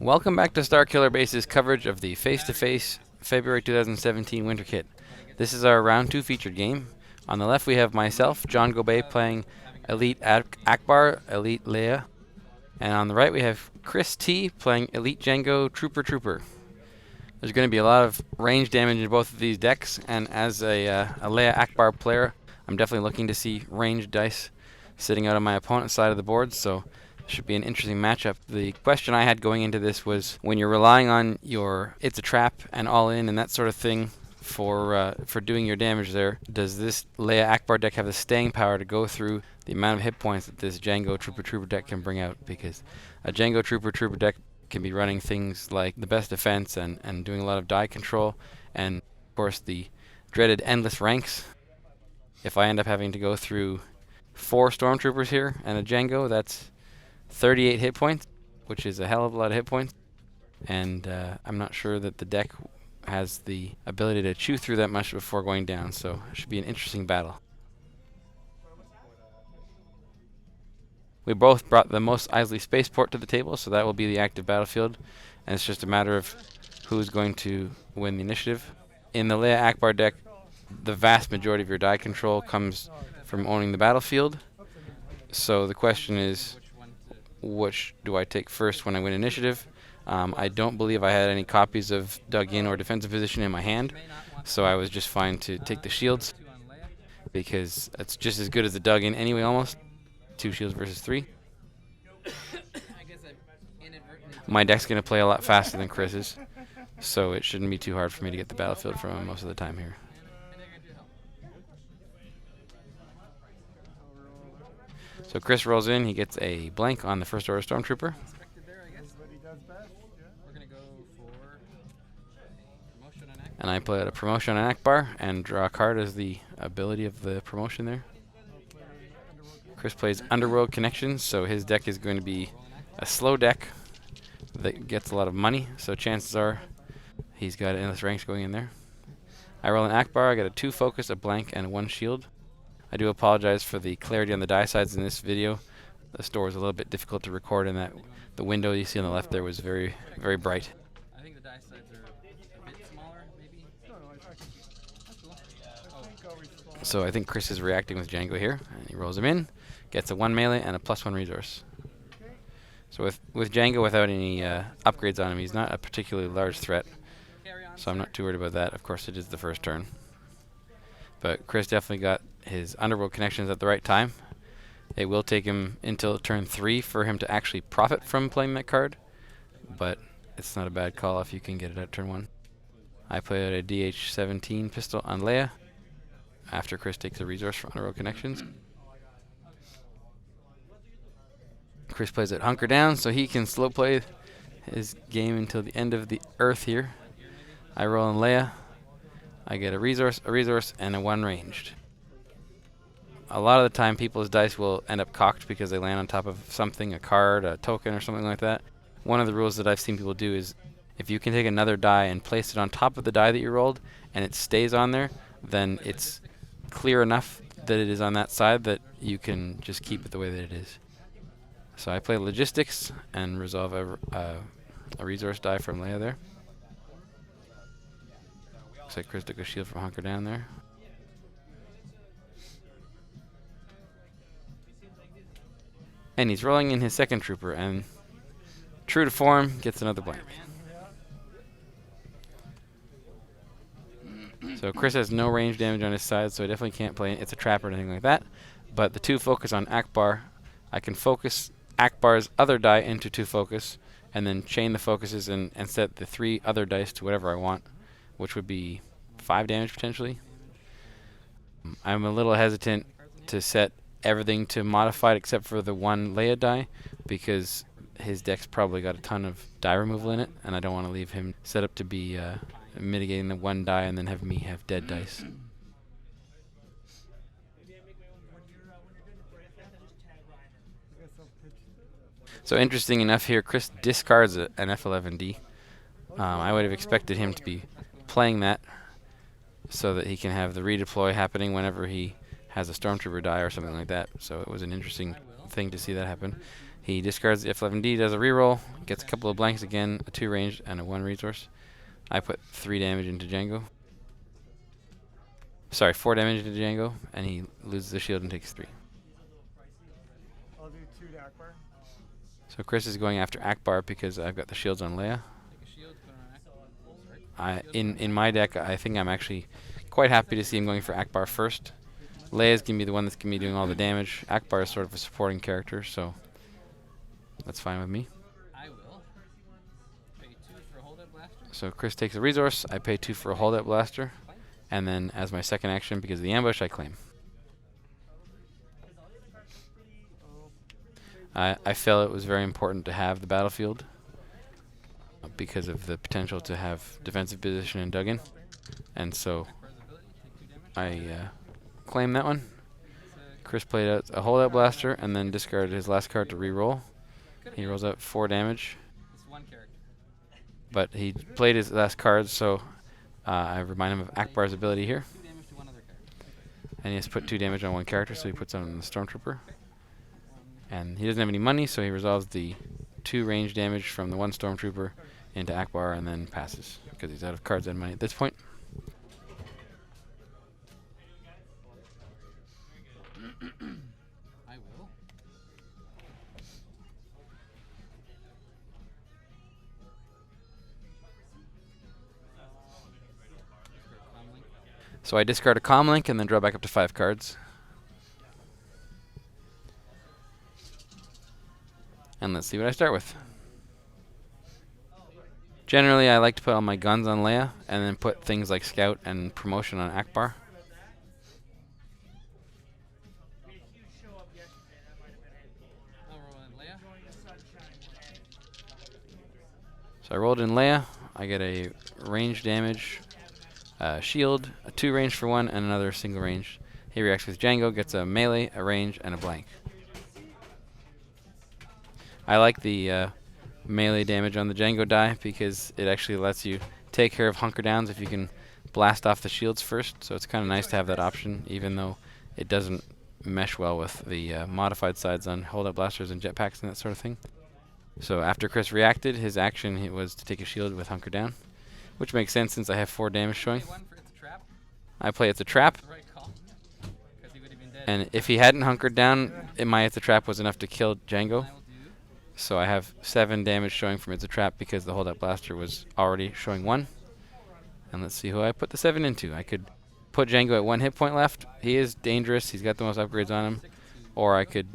Welcome back to Starkiller Base's coverage of the face-to-face February 2017 Winter Kit. This is our round 2 featured game. On the left we have myself, John Gobet, playing eAckbar, eLeia. And on the right we have Chris T playing eJango Trooper. There's going to be a lot of range damage in both of these decks, and as a eAckbar player, I'm definitely looking to see ranged dice sitting out on my opponent's side of the board, so should be an interesting matchup. The question I had going into this was, when you're relying on your it's a trap and all in and that sort of thing for doing your damage there, does this eAckbar deck have the staying power to go through the amount of hit points that this Jango Trooper deck can bring out? Because a Jango Trooper deck can be running things like the best defense and doing a lot of die control, and of course the dreaded endless ranks. If I end up having to go through 4 Stormtroopers here and a Jango, that's 38 hit points, which is a hell of a lot of hit points, and I'm not sure that the deck has the ability to chew through that much before going down, so it should be an interesting battle. We both brought the Mos Eisley spaceport to the table, so that will be the active battlefield, and it's just a matter of who's going to win the initiative. In the eAckbar deck, the vast majority of your die control comes from owning the battlefield, so the question is, which do I take first when I win initiative? I don't believe I had any copies of dug in or defensive position in my hand, so I was just fine to take the shields, because it's just as good as the dug in anyway, almost. 2 shields versus 3. My deck's going to play a lot faster than Chris's, so it shouldn't be too hard for me to get the battlefield from him most of the time here. So Chris rolls in, he gets a blank on the first order Stormtrooper. And I play a promotion on Ackbar and draw a card as the ability of the promotion there. Chris plays Underworld Connections, so his deck is going to be a slow deck that gets a lot of money, so chances are he's got endless ranks going in there. I roll an Ackbar, I got a 2 focus, a blank, and 1 shield. I do apologize for the clarity on the die sides in this video. The store is a little bit difficult to record, in that the window you see on the left there was very, very bright. I think the die sides are a bit smaller, maybe. So I think Chris is reacting with Jango here, and he rolls him in, gets a 1 melee and a +1 resource. So with Jango without any upgrades on him, he's not a particularly large threat, so I'm not too worried about that. Of course, it is the first turn. But Chris definitely got his Underworld Connections at the right time. It will take him until turn 3 for him to actually profit from playing that card, but it's not a bad call if you can get it at turn 1. I play out a DH-17 pistol on Leia after Chris takes a resource from Underworld Connections. Chris plays it Hunker Down, so he can slow play his game until the end of the Earth here. I roll in Leia. I get a resource, and a 1 ranged. A lot of the time people's dice will end up cocked because they land on top of something, a card, a token, or something like that. One of the rules that I've seen people do is, if you can take another die and place it on top of the die that you rolled, and it stays on there, then it's clear enough that it is on that side that you can just keep it the way that it is. So I play Logistics and resolve a resource die from Leia there. Looks like Chris took a shield from Hunker Down there. And he's rolling in his second trooper, and true to form, gets another blank. So Chris has no range damage on his side, so I definitely can't play It's a Trap or anything like that. But the 2 focus on Ackbar, I can focus Ackbar's other die into 2 focus, and then chain the focuses and set the 3 other dice to whatever I want, which would be 5 damage potentially. I'm a little hesitant to set everything to modified except for the 1 Leia die, because his deck's probably got a ton of die removal in it, and I don't want to leave him set up to be mitigating the 1 die and then have me have dead dice. So interesting enough here, Chris discards an F11D. I would have expected him to be playing that so that he can have the redeploy happening whenever he has a Stormtrooper die or something like that. So it was an interesting thing to see that happen. He discards the F11D, does a reroll, gets a couple of blanks again, a 2 ranged and a 1 resource. I put 3 damage into Django. Sorry, 4 damage into Django, and he loses the shield and takes 3. I'll do 2 to Akbar. So Chris is going after Akbar because I've got the shields on Leia. Take a shield, put it on Akbar. In my deck, I think I'm actually quite happy to see him going for Akbar first. Leia's going to be the one that's going to be doing all the damage. Akbar is sort of a supporting character, so that's fine with me. I will pay 2 for a holdout blaster. So Chris takes a resource, I pay 2 for a holdout blaster, and then as my second action, because of the ambush, I claim. I felt it was very important to have the battlefield because of the potential to have defensive position and dug in, and so I claim that one. Chris played out a holdout blaster and then discarded his last card to re-roll. He rolls out 4 damage, It's one character. but he played his last card, so I remind him of Akbar's ability here. 2 damage to one other character. And he has to put 2 damage on one character, so he puts on the Stormtrooper. And he doesn't have any money, so he resolves the 2 range damage from the 1 Stormtrooper into Akbar and then passes, because he's out of cards and money at this point. I will. So I discard a Comlink and then draw back up to 5 cards. And let's see what I start with. Generally, I like to put all my guns on Leia and then put things like Scout and Promotion on Akbar. I'll roll in Leia. So I rolled in Leia. I get a range damage, shield, a 2 range for 1, and another single range. He reacts with Django, gets a melee, a range, and a blank. I like the melee damage on the Django die because it actually lets you take care of hunker downs if you can blast off the shields first. So it's kind of nice to have that option, even though it doesn't mesh well with the modified sides on holdout blasters and jetpacks and that sort of thing. So after Chris reacted, his action was to take a shield with hunker down, which makes sense since I have 4 damage showing. Pay 1 for it's a trap. I play It's a Trap, The right call. Because he would have been dead. and if he hadn't hunkered down, It's a Trap was enough to kill Django. I will do. So I have 7 damage showing from It's a Trap because the holdout blaster was already showing 1. And let's see who I put the 7 into. I could put Django at 1 hit point left. He is dangerous. He's got the most upgrades on him. Or I could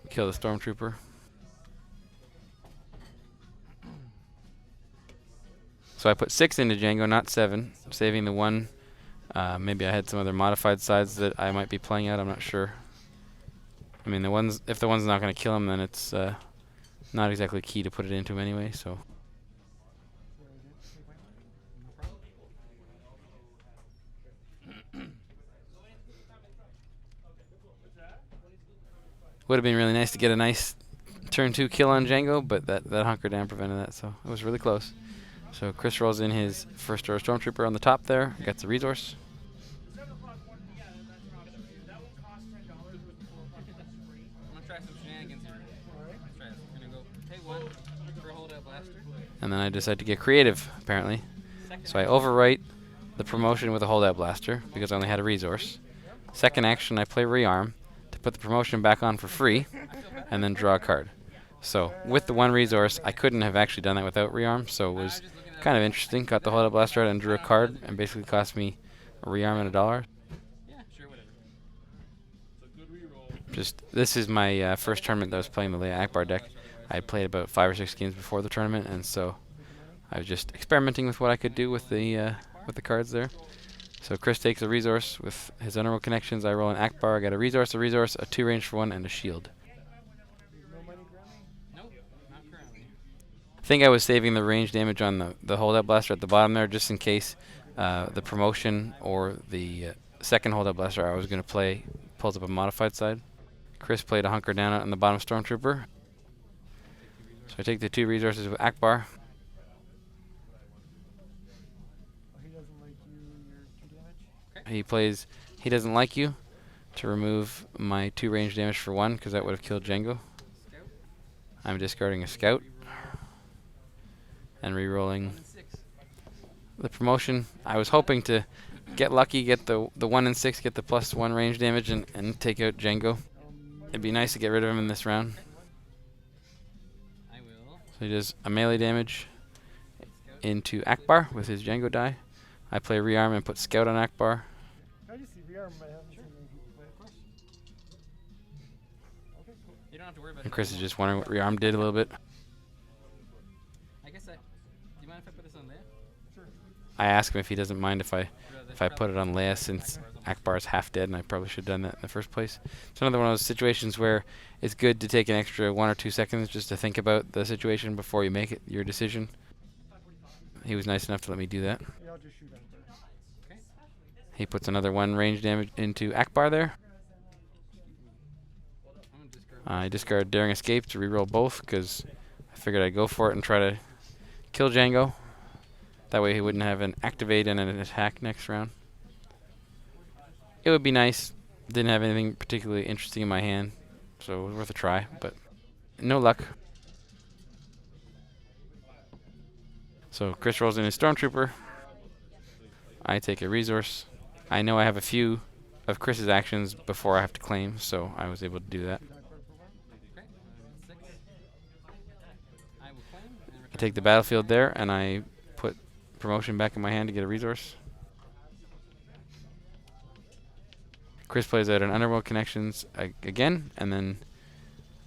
kill the Stormtrooper. So I put 6 into Django, not 7, saving the 1. Maybe I had some other modified sides that I might be playing out. I'm not sure. I mean, if the one's not going to kill him, then it's not exactly key to put it into him anyway. So would have been really nice to get a nice turn 2 kill on Django, but that hunker down prevented that. So it was really close. So Chris rolls in his first order Stormtrooper on the top there, gets a resource. I'm gonna try some shenanigans here. Let's try this. We're gonna go pay 1 for a holdout blaster. And then I decide to get creative, apparently. So I overwrite the promotion with a holdout blaster because I only had a resource. Second action, I play rearm to put the promotion back on for free and then draw a card. So with the 1 resource, I couldn't have actually done that without rearm, so it was kind of interesting. Got the holdout blaster out and drew a card and basically cost me a rearm and $1. Yeah, sure, whatever. This is my first tournament that I was playing the Leia Akbar deck. I had played about 5 or 6 games before the tournament, and so I was just experimenting with what I could do with the cards there. So Chris takes a resource with his honorable connections. I roll an Akbar. I got a resource, a 2 range for 1, and a shield. Nope, not currently. I think I was saving the range damage on the holdout blaster at the bottom there just in case the promotion or the second holdout blaster I was going to play pulls up a modified side. Chris played a hunker down out on the bottom Stormtrooper. So I take the 2 resources with Akbar. He doesn't like you, you're 2 damage. He plays He Doesn't Like You, to remove my 2 range damage for 1 because that would have killed Django. Scout. I'm discarding a scout and re-rolling 1 and 6. the promotion. I was hoping to get lucky, get the 1 and 6, get the +1 range damage, and take out Django. It'd be nice to get rid of him in this round. I will. So he does a melee damage into Akbar with his Django die. I play rearm and put scout on Akbar. Can I just see rearm? I haven't seen anything. Of course. Okay, cool. You don't have to worry about And it. Chris is just wondering what rearm did a little bit. I guess do you mind if I put this on there? Sure. I ask him if he doesn't mind if I put it on Leia, since Akbar's half dead and I probably should have done that in the first place. It's another one of those situations where it's good to take an extra 1 or 2 seconds just to think about the situation before you make it your decision. He was nice enough to let me do that. Yeah, I'll just shoot on first. Okay. He puts another 1 range damage into Akbar there. I'm gonna discard. I discard Daring Escape to reroll both because I figured I'd go for it and try to kill Django. That way he wouldn't have an activate and an attack next round. It would be nice. Didn't have anything particularly interesting in my hand, so it was worth a try, but no luck. So Chris rolls in his Stormtrooper. I take a resource. I know I have a few of Chris's actions before I have to claim, so I was able to do that. Shoot Akbar for 1. Okay. 6. I will claim. And I take the battlefield there, and I put promotion back in my hand to get a resource. Chris plays out an Underworld Connections again, and then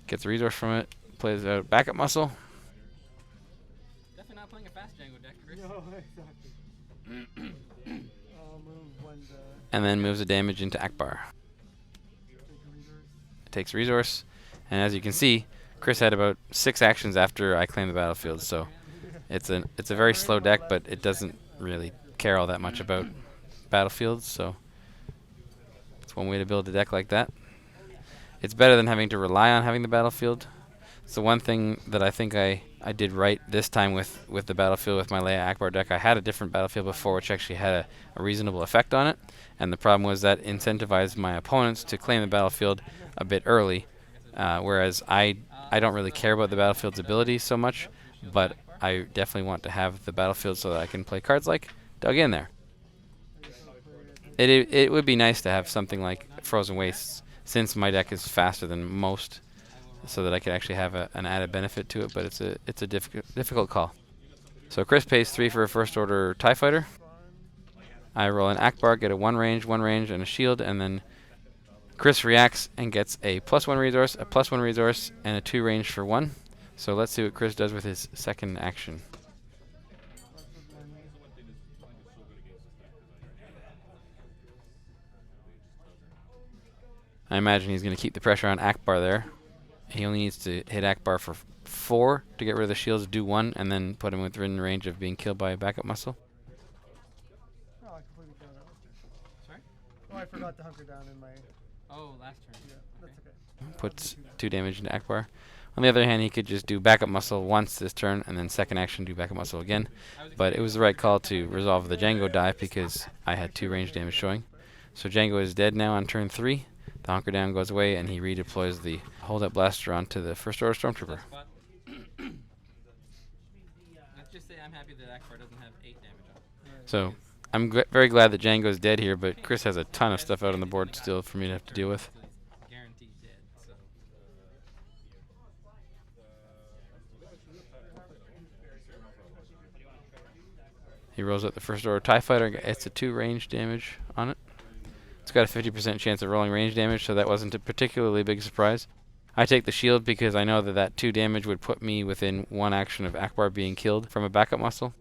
gets a resource from it. Plays out Backup Muscle. Definitely not playing a fast Django deck, Chris. No, exactly. I'll move 1 to And then moves the damage into Akbar. take a resource. It takes resource, and as you can see, Chris had about 6 actions after I claimed the battlefield, so it's a very slow deck, but it doesn't really care all that much about battlefields, so it's one way to build a deck like that. It's better than having to rely on having the battlefield. It's the one thing that I think I did right this time with the battlefield with my Leia Akbar deck. I had a different battlefield before which actually had a reasonable effect on it, and the problem was that incentivized my opponents to claim the battlefield a bit early, whereas I don't really care about the battlefield's ability so much, but I definitely want to have the battlefield so that I can play cards like Dug In there. It would be nice to have something like Frozen Wastes, since my deck is faster than most, so that I could actually have an added benefit to it, but it's a difficult call. So Chris pays 3 for a First Order TIE Fighter. I roll an Akbar, get a 1 range, and a shield, and then Chris reacts and gets a +1 resource, a +1 resource, and a 2 range for 1. So let's see what Chris does with his second action. I imagine he's going to keep the pressure on Akbar there. He only needs to hit Akbar for 4 to get rid of the shields, do 1, and then put him within range of being killed by a backup muscle. Oh, I completely forgot that was turn. Sorry? Oh, I forgot to hunker down in my. Oh, last turn. Yeah, that's okay. Puts 2 damage into Akbar. On the other hand, he could just do backup muscle once this turn, and then second action do backup muscle again. But it was the right call to resolve the Django die because I had 2 range damage showing. So Django is dead now on turn 3. The hunker down goes away, and he redeploys the hold-up blaster onto the First Order Stormtrooper. Spot. Let's just say I'm happy that Akbar doesn't have 8 damage on it. So I'm very glad that Django's dead here, but Chris has a ton of stuff out on the board still for me to have to deal with. So he's guaranteed dead, so. He rolls out the First Order TIE Fighter. It's a 2 range damage on it. It's got a 50% chance of rolling range damage, so that wasn't a particularly big surprise. I take the shield because I know that 2 damage would put me within 1 action of Akbar being killed from a backup muscle.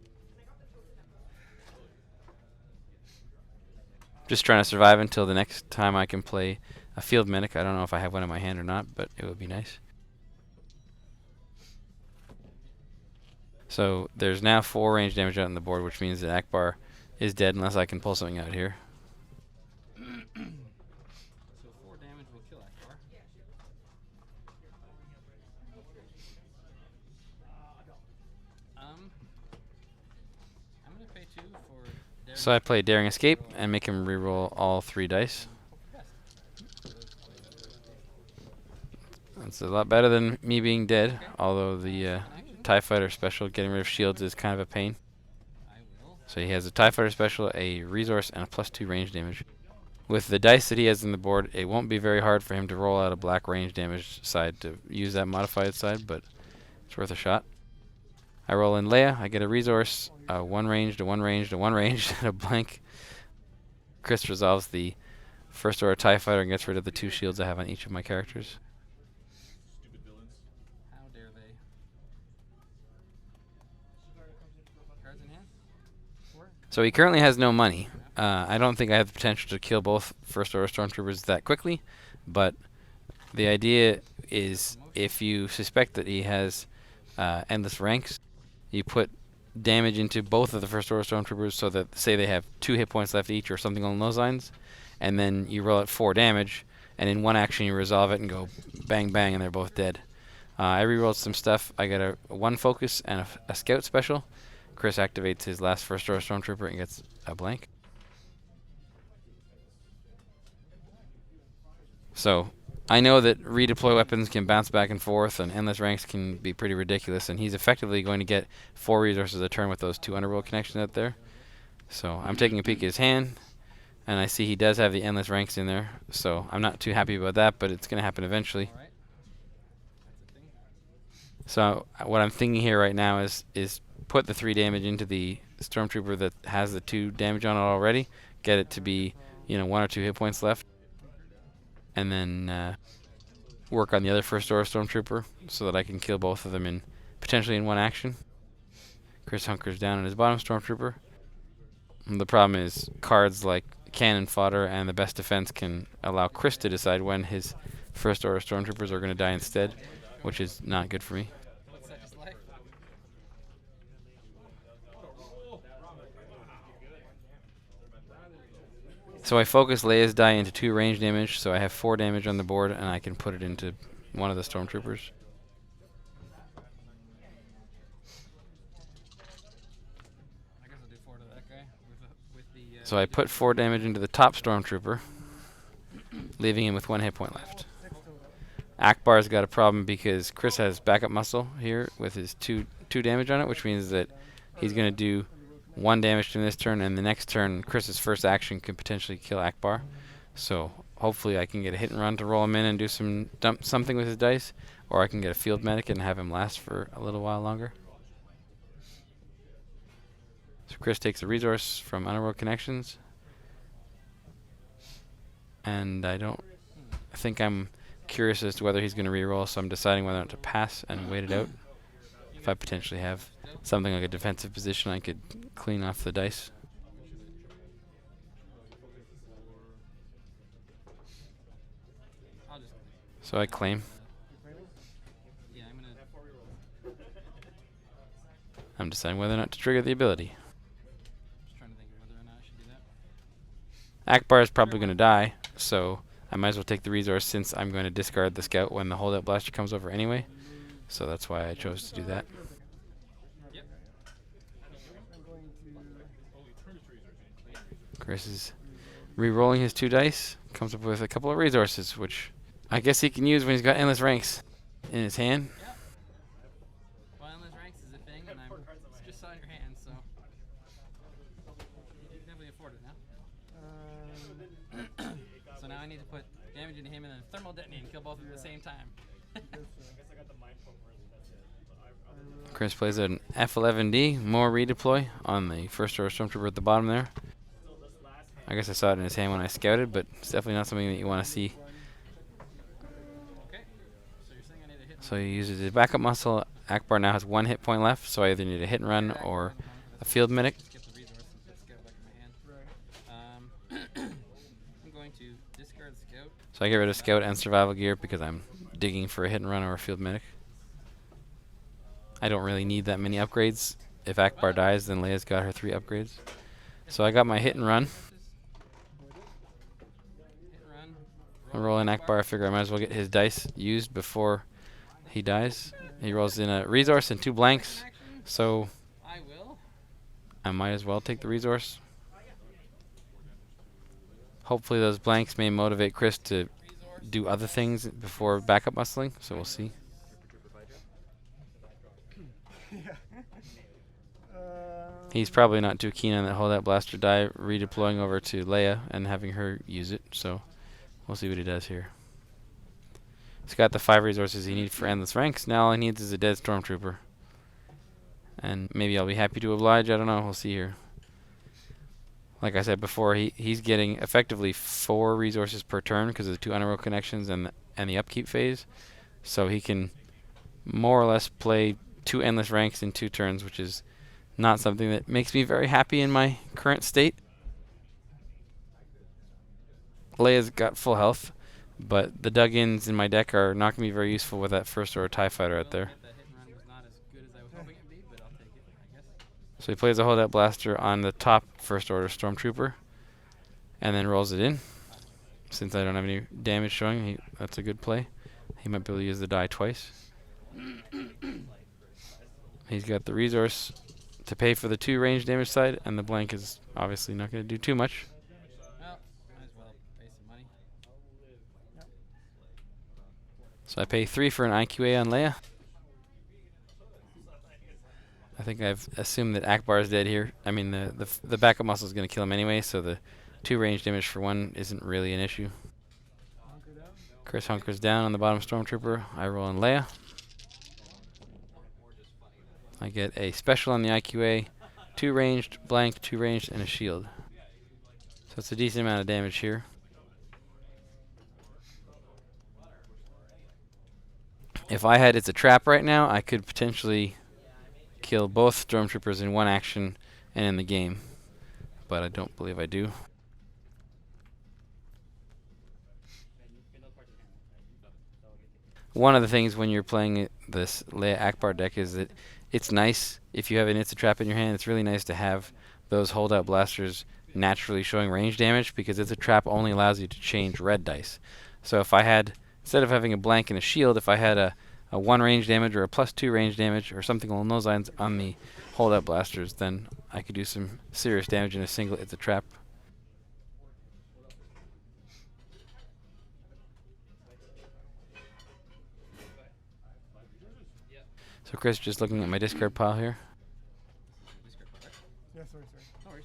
Just trying to survive until the next time I can play a field medic. I don't know if I have one in my hand or not, but it would be nice. So there's now 4 range damage out on the board, which means that Akbar is dead unless I can pull something out here. So 4 damage will kill Akbar. I'm gonna pay 2 for. So I play Daring Escape and make him reroll all 3 dice. It's a lot better than me being dead, although the TIE Fighter special, getting rid of shields, is kind of a pain. So he has a TIE Fighter special, a resource, and a +2 range damage. With the dice that he has on the board, it won't be very hard for him to roll out a black range damage side to use that modified side, but it's worth a shot. I roll in Leia, I get a resource, a 1 ranged, a 1 ranged, a 1 ranged, and a blank. Chris resolves the first order TIE Fighter and gets rid of the 2 shields I have on each of my characters. How dare they? Cards in hand? 4? So he currently has no money. I don't think I have the potential to kill both first order stormtroopers that quickly, but the idea is if you suspect that he has endless ranks, you put damage into both of the first order stormtroopers so that, say they have 2 hit points left each or something along those lines, and then you roll out 4 damage, and in one action you resolve it and go bang bang and they're both dead. I rerolled some stuff. I got a 1 focus and a scout special. Chris activates his last first order stormtrooper and gets a blank. So I know that redeploy weapons can bounce back and forth, and endless ranks can be pretty ridiculous, and he's effectively going to get 4 resources a turn with those 2 underworld connections out there. So I'm taking a peek at his hand, and I see he does have the endless ranks in there, so I'm not too happy about that, but it's going to happen eventually. So what I'm thinking here right now is put the 3 damage into the stormtrooper that has the 2 damage on it already, get it to be 1 or 2 hit points left, and then work on the other first order stormtrooper so that I can kill both of them potentially in one action. Chris hunkers down on his bottom stormtrooper. And the problem is cards like cannon fodder and the best defense can allow Chris to decide when his first order stormtroopers are going to die instead, which is not good for me. What's that, just life? So I focus Leia's die into 2 range damage, so I have 4 damage on the board, and I can put it into one of the stormtroopers. I guess I'll do 4 to that guy with the. So I put 4 damage into the top stormtrooper, leaving him with 1 hit point left. Ackbar's got a problem because Chris has backup muscle here with his 2 damage on it, which means that he's going to do 1 damage in this turn, and the next turn, Chris's first action could potentially kill Ackbar. So hopefully I can get a hit and run to roll him in and do something with his dice, or I can get a field medic and have him last for a little while longer. So Chris takes a resource from Underworld Connections, and I think I'm curious as to whether he's going to reroll, so I'm deciding whether or not to pass and wait it out. If I potentially have something like a defensive position, I could clean off the dice. I'll just. So I claim. Yeah, I'm gonna. I'm deciding whether or not to trigger the ability. Just trying to think of whether or not I should do that. Ackbar is probably going to die, so I might as well take the resource since I'm going to discard the scout when the holdout blaster comes over anyway. So that's why I chose to do that. Chris is re-rolling his 2 dice, comes up with a couple of resources, which I guess he can use when he's got endless ranks in his hand. Yep. Well, endless ranks is a thing, and I just saw in your hand, so you can definitely afford it now. So now I need to put damage into him and then thermal detonate and kill both of them at the same time. Chris plays an F11D, more redeploy on the first order stormtrooper at the bottom there. I guess I saw it in his hand when I scouted, but it's definitely not something that you want to see. Okay. So you're saying I need a hit. So he uses his backup muscle. Ackbar now has 1 hit point left, so I either need a hit and run or a field medic. Skip the resource and put scout back in my hand. I'm going to discard scout. So I get rid of scout and survival gear because I'm digging for a hit and run or a field medic. I don't really need that many upgrades. If Ackbar dies, then Leia's got her 3 upgrades. So I got my hit and run. I roll in Ackbar. I figure I might as well get his dice used before he dies. He rolls in a resource and 2 blanks, so I might as well take the resource. Hopefully those blanks may motivate Chris to do other things before backup muscling, so we'll see. He's probably not too keen on that holdout blaster die redeploying over to Leia and having her use it, so we'll see what he does here. He's got the 5 resources he needs for endless ranks. Now all he needs is a dead stormtrooper. And maybe I'll be happy to oblige, I don't know, we'll see here. Like I said before, he's getting effectively 4 resources per turn because of the 2 underworld connections and the upkeep phase. So he can more or less play 2 endless ranks in 2 turns, which is not something that makes me very happy in my current state. Leia's got full health, but the dug-ins in my deck are not going to be very useful with that first order TIE fighter out there. So he plays a holdout blaster on the top first order stormtrooper and then rolls it in. Since I don't have any damage showing, that's a good play. He might be able to use the die twice. He's got the resource to pay for the 2 range damage side, and the blank is obviously not going to do too much. Well, might as well pay some money. So I pay 3 for an IQA on Leia. I think I've assumed that Ackbar is dead here. I mean, the backup muscle is going to kill him anyway, so the 2 range damage for 1 isn't really an issue. Chris hunkers down on the bottom stormtrooper. I roll in Leia. I get a special on the IQA, 2 ranged, blank, 2 ranged, and a shield. So it's a decent amount of damage here. If I had It's a Trap right now, I could potentially kill both stormtroopers in 1 action and in the game, but I don't believe I do. One of the things when you're playing this Leia Ackbar deck is that it's nice if you have an It's a Trap in your hand. It's really nice to have those holdout blasters naturally showing range damage, because It's a Trap only allows you to change red dice. So if I had, instead of having a blank and a shield, if I had a 1 range damage or a +2 range damage or something along those lines on the holdout blasters, then I could do some serious damage in a single It's a Trap. So Chris, just looking at my discard pile here. Yeah, sorry. No worries.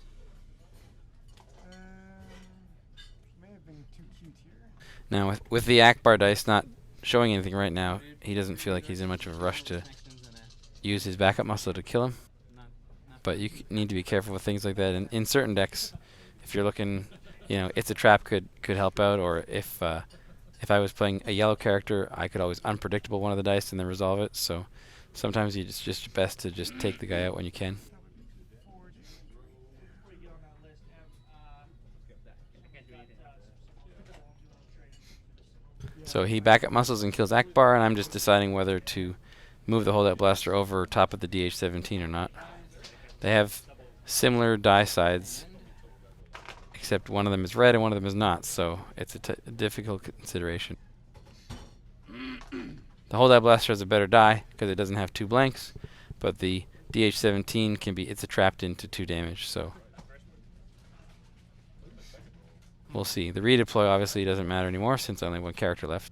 May have been too cute here. Now with the Ackbar dice not showing anything right now, he doesn't feel like he's in much of a rush to use his backup muscle to kill him. But you need to be careful with things like that. And in certain decks, if you're looking, It's a Trap could help out. Or if I was playing a yellow character, I could always unpredictable one of the dice and then resolve it. So sometimes it's just best to just take the guy out when you can. So he backup muscles and kills Ackbar, and I'm just deciding whether to move the holdout blaster over top of the DH-17 or not. They have similar die sides, except one of them is red and one of them is not, so it's a difficult consideration. The holdout blaster has a better die because it doesn't have 2 blanks, but the DH-17 can be It's a Trapped into 2 damage, so we'll see. The redeploy obviously doesn't matter anymore since only 1 character left.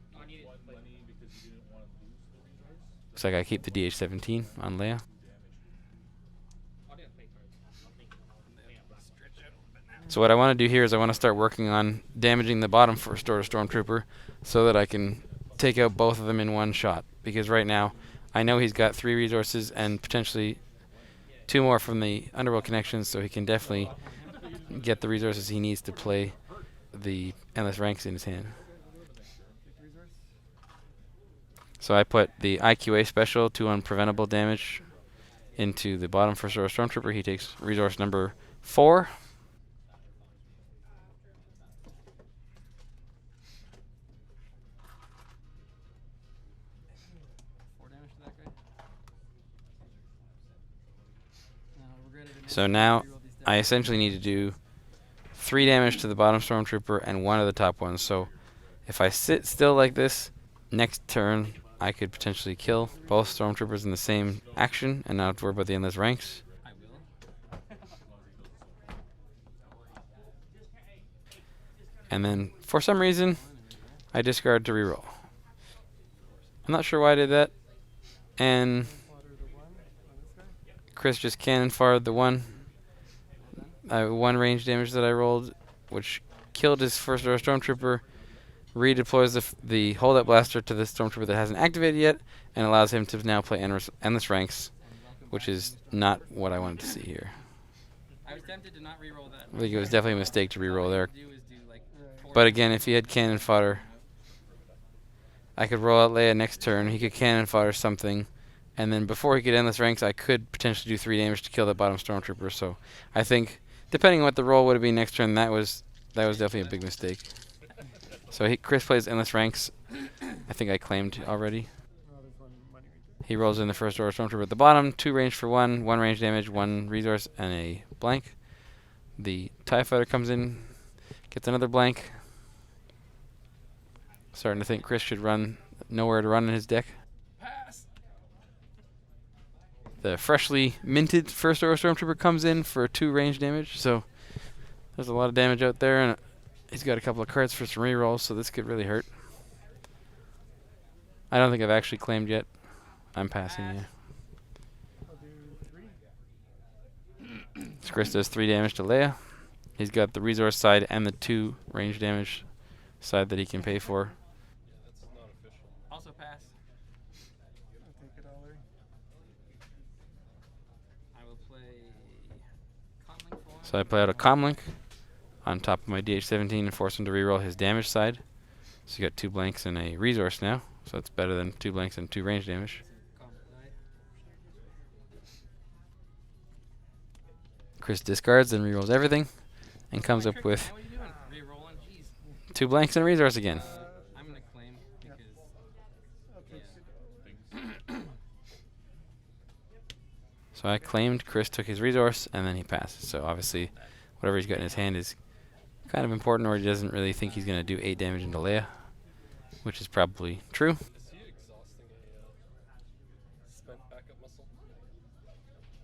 Looks like I keep the DH-17 on Leia. So what I want to do here is I want to start working on damaging the bottom first order stormtrooper so that I can take out both of them in 1 shot. Because right now, I know he's got 3 resources and potentially 2 more from the underworld connections, so he can definitely get the resources he needs to play the endless ranks in his hand. So I put the IQA special, 2 unpreventable damage, into the bottom first order stormtrooper. He takes resource number 4. So now I essentially need to do 3 damage to the bottom stormtrooper and 1 to the top one. So if I sit still like this, next turn I could potentially kill both stormtroopers in the same action and not have to worry about the endless ranks. And then for some reason I discard to reroll. I'm not sure why I did that. And Fodder the 1 on this guy. Chris just cannon fired the 1. 1 range damage that I rolled, which killed his first order stormtrooper, redeploys the hold-up blaster to the stormtrooper that hasn't activated yet, and allows him to now play endless ranks, which is not what I wanted to see here. I was tempted to not reroll that. I think it was definitely a mistake to reroll there. Do is do like But again, if he had cannon fodder, I could roll out Leia next turn. He could cannon fodder something, and then before he could endless ranks, I could potentially do 3 damage to kill that bottom stormtrooper. So I think, depending on what the roll would have been next turn, that was definitely a big mistake. So Chris plays endless ranks. I think I claimed already. Oh, there's one money right there. He rolls in the first order stormtrooper at the bottom, 2 range for 1, 1 range damage, 1 resource, and a blank. The TIE fighter comes in, gets another blank. Starting to think Chris should run nowhere to run in his deck. pass. The freshly minted first order stormtrooper comes in for 2 range damage, so there's a lot of damage out there, and he's got a couple of cards for some rerolls, so this could really hurt. I don't think I've actually claimed yet. I'm passing, yeah. I'll do 3. So Chris does 3 damage to Leia. He's got the resource side and the 2 range damage side that he can pay for. Also pass. I'll take it all there. I will play Comlink for 1. So I play out a Comlink on top of my DH-17 and force him to reroll his damage side. So you got 2 blanks and a resource now. So that's better than 2 blanks and 2 range damage. Comlink die. Chris discards and rerolls everything and comes up with What are you doing? Rerolling? Jeez. 2 blanks and a resource again. I'm gonna claim Yeah. because I'll take yeah. it. So I claimed, Chris took his resource, and then he passes. So obviously, whatever he's got in his hand is kind of important, or he doesn't really think he's going to do 8 damage into Leia, which is probably true. Is he exhausting a spent backup muscle?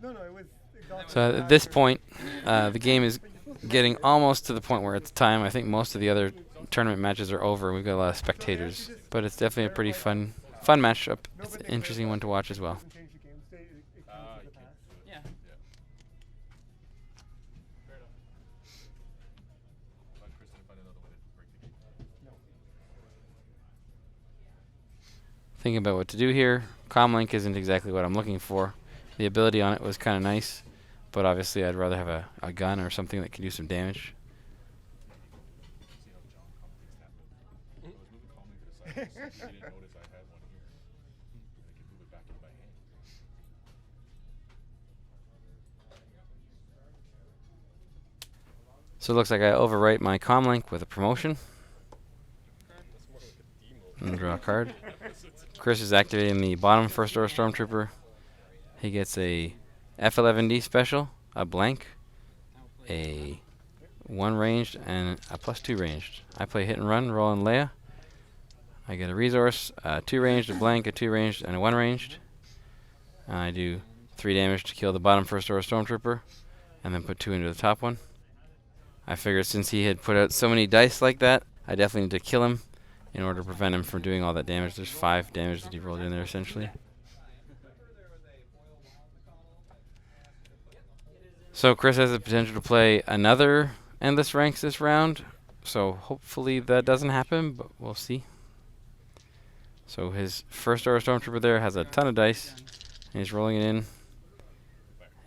No, it was exhausting. So at this point, the game is getting almost to the point where it's time. I think most of the other tournament matches are over. We've got a lot of spectators, but it's definitely a pretty fun matchup. It's an interesting one to watch as well. Change the game state, it counts as a pass. Yeah. Fair enough. But Chris didn't find another way to break the game. No. Thinking about what to do here. Comlink isn't exactly what I'm looking for. The ability on it was kind of nice, but obviously I'd rather have a gun or something that can do some damage. See how John calmly happened? I was moving calmly to the side. He didn't notice I had one here. I could move it back in by hand. So it looks like I overwrite my Comlink with a promotion That's more like a demo. and draw a card. Chris is activating the bottom first order stormtrooper. He gets a F11D special, a blank, a 1 ranged, and a +2 ranged. I play hit and run, roll in Leia. I get a resource, 2 ranged, a blank, a 2 ranged, and a 1 ranged. And I do 3 damage to kill the bottom first order stormtrooper, and then put 2 into the top one. I figured since he had put out so many dice like that, I definitely need to kill him in order to prevent him from doing all that damage. There's 5 damage that he rolled in there essentially. So Chris has the potential to play another endless ranks this round, so hopefully that doesn't happen, but we'll see. So his first order stormtrooper there has a ton of dice, and he's rolling it in.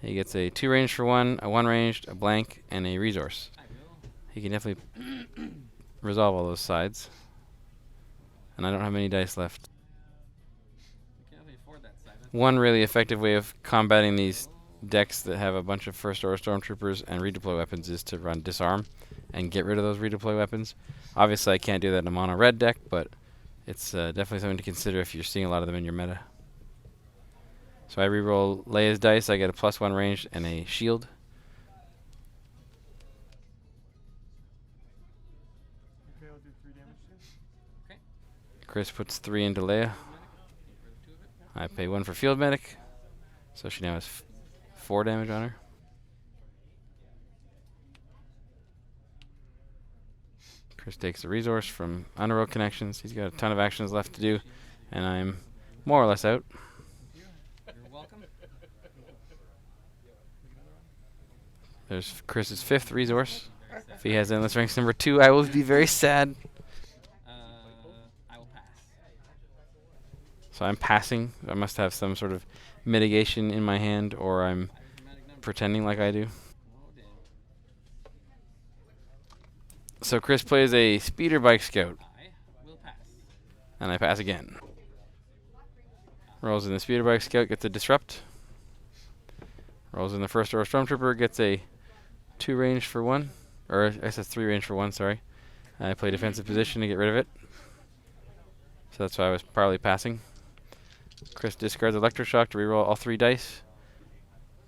He gets a 2 range for 1, a 1 ranged, a blank, and a resource. I will. He can definitely resolve all those sides. And I don't have many dice left. I can't really afford that side. That's One really effective way of combating these decks that have a bunch of first order stormtroopers and redeploy weapons is to run disarm and get rid of those redeploy weapons. Obviously I can't do that in a mono red deck, but it's definitely something to consider if you're seeing a lot of them in your meta. So I reroll Leia's dice. I get a +1 range and a shield. Okay, I'll do 3 damage too. okay. Chris puts 3 into Leia. For the 2 of it. I pay 1 for field medic, so she now has 4 damage on her. Chris takes a resource from Underworld Connections. He's got a ton of actions left to do, and I'm more or less out. You're welcome. There's Chris's 5th resource. If he has Endless Ranks number 2, I will be very sad. I will pass. So I'm passing. I must have some sort of mitigation in my hand, or I'm Dramatic number. pretending like I do. Oh, damn. So Chris plays a Speeder Bike Scout, I will pass. and I pass again. Rolls in the Speeder Bike Scout, gets a Disrupt. Rolls in the First Order Stormtrooper, gets a 2 range for 1. Or I guess it's 3 range for 1, sorry. I play defensive position to get rid of it. So that's why I was probably passing. Chris discards Electroshock to reroll all 3 dice.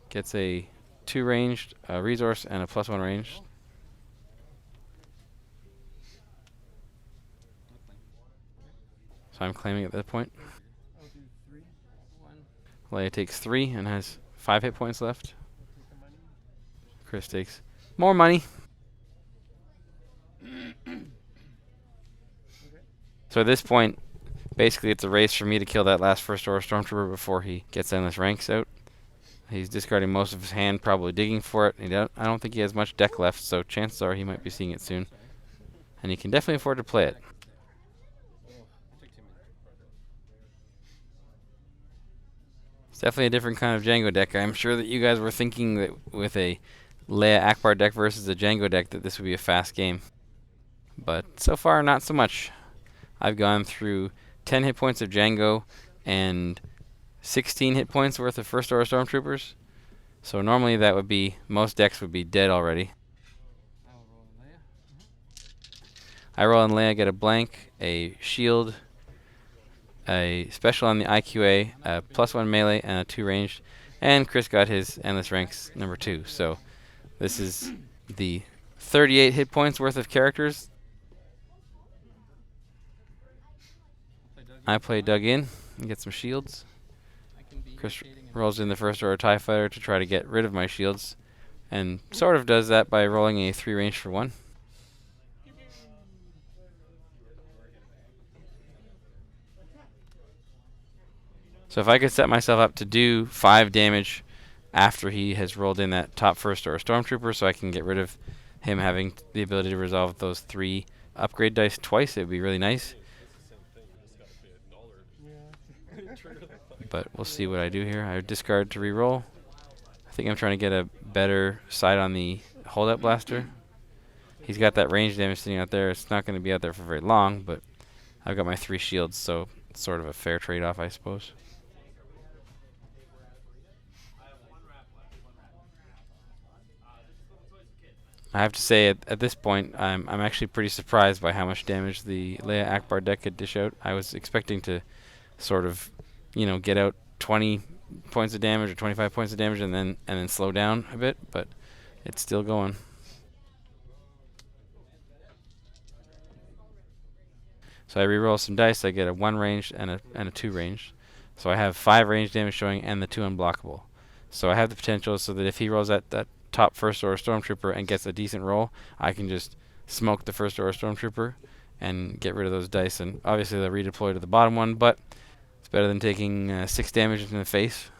Gets a 2 ranged, a resource, and a +1 ranged. So I'm claiming at that point. I'll do 3. 1. Leia takes 3 and has 5 hit points left. Take the money. Chris takes more money. Okay. So at this point, basically it's a race for me to kill that last First Order Stormtrooper before he gets Endless Ranks out. He's discarding most of his hand, probably digging for it. I don't think he has much deck left, so chances are he might be seeing it soon. And he can definitely afford to play it. I took 2 minutes. It's definitely a different kind of Django deck. I'm sure that you guys were thinking that with a Leia Ackbar deck versus a Django deck that this would be a fast game. But so far, not so much. I've gone through 10 hit points of Django and 16 hit points worth of First Order Stormtroopers. So normally that would be, most decks would be dead already. I will roll in Leia. I roll in Leia, get a blank, a shield, a special on the IQA, a +1 melee, and a 2 ranged. And Chris got his Endless Ranks number 2. So this is the 38 hit points worth of characters. I play Dug in and get some shields. I can be Chris irritating and rolls in the First Order TIE Fighter to try to get rid of my shields, and sort of does that by rolling a 3 range for 1. So if I could set myself up to do 5 damage after he has rolled in that top First Order Stormtrooper, so I can get rid of him having the ability to resolve those 3 upgrade dice twice, it would be really nice. Yeah. But we'll see what I do here. I discard to reroll. I think I'm trying to get a better sight on the holdout blaster. He's got that range damage sitting out there. It's not going to be out there for very long, but I've got my 3 shields, so it's sort of a fair trade-off, I suppose. I have to say, at this point, I'm actually pretty surprised by how much damage the Leia Ackbar deck could dish out. I was expecting to sort of, get out 20 points of damage or 25 points of damage and then slow down a bit, but it's still going. So I reroll some dice. I get a 1 range and a 2 range. So I have 5 range damage showing and the 2 unblockable. So I have the potential so that if he rolls that top First Order Stormtrooper and gets a decent roll, I can just smoke the First Order Stormtrooper and get rid of those dice. And obviously they'll redeploy to the bottom one, but it's better than taking 6 damage in the face.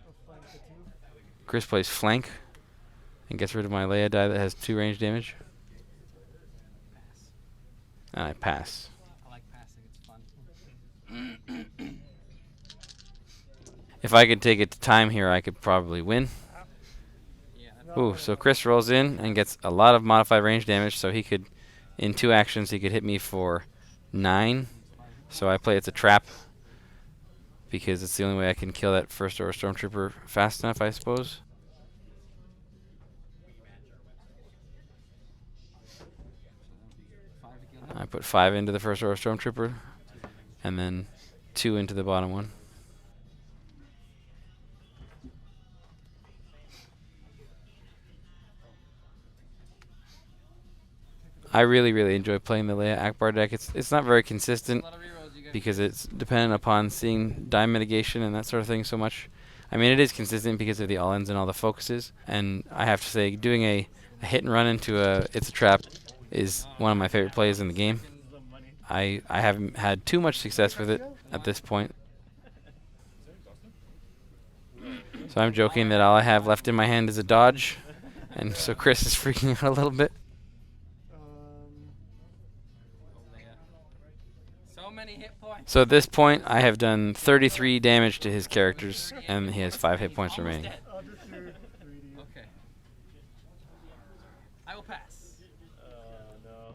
I'll flank the 2. Chris plays flank and gets rid of my Leia die that has 2 range damage. pass. And I pass. I like passing. It's fun. If I could take it to time here, I could probably win. Yeah. Ooh, so Chris rolls in and gets a lot of modified range damage, so he could, in 2 actions, he could hit me for 9. So I play it's a trap, because it's the only way I can kill that First Order Stormtrooper fast enough, I suppose. I put 5 into the First Order Stormtrooper, and then 2 into the bottom one. I really, really enjoy playing the Leia Ackbar deck. It's not very consistent A lot of rerolls you guys because it's dependent upon seeing die mitigation and that sort of thing so much. I mean, it is consistent because of the all-ins and all the focuses. And I have to say, doing a hit and run into a It's a Trap is one of my favorite plays in the game. I haven't had too much success with it at this point. So I'm joking that all I have left in my hand is a dodge. And so Chris is freaking out a little bit. So many hit points. So at this point, I have done 33 damage to his characters, and he has 5 hit points remaining. I'll just do 3D. Okay. I will pass. No.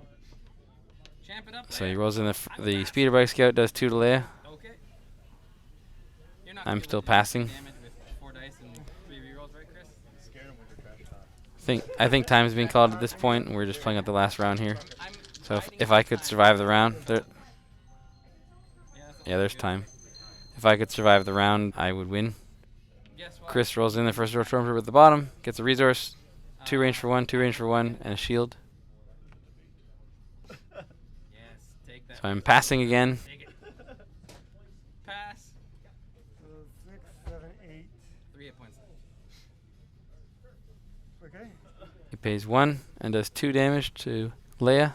Champ it up. So he there. rolls in the speeder bike scout, does 2 to Leia. Okay. You're not I'm able still to do passing. damage with 4 dice and 3 rerolls, right, Chris? Scared him with your trash talk. I think time's being called at this point, and we're just playing out the last round here. I'm So riding if on I could time. survive the round, Yeah, that's yeah, there's good. time. If I could survive the round, I would win. Guess what? Chris rolls in the first stormtrooper at the bottom, gets a resource, 2 range for 1, 2 range for 1, and a shield. Yes, take that. So I'm passing again. Take it. Pass. So 6, 7, 8. 3 hit points left. Okay. He pays 1 and does 2 damage to Leia.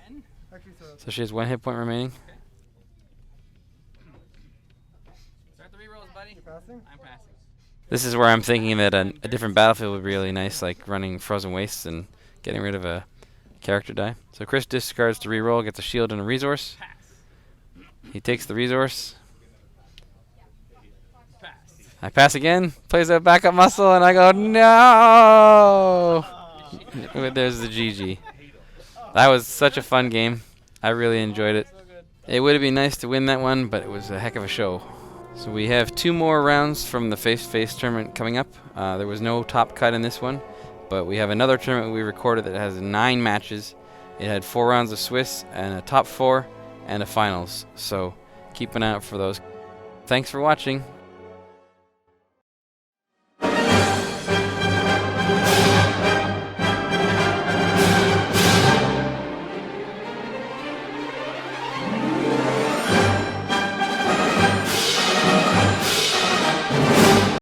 10? Actually, So she has 1 hit point remaining. Start the rerolls, buddy. you passing? I'm passing. This is where I'm thinking that a different battlefield would be really nice, like running Frozen Wastes and getting rid of a character die. So Chris discards to reroll, gets a shield and a resource. Pass. He takes the resource. Pass. I pass again, plays a backup muscle, and I go, no! There's the GG. That was such a fun game. I really enjoyed it. It would have been nice to win that one, but it was a heck of a show. So we have 2 more rounds from the face-to-face tournament coming up. There was no top cut in this one, but we have another tournament we recorded that has 9 matches. It had 4 rounds of Swiss and a top 4 and a finals. So keep an eye out for those. Thanks for watching.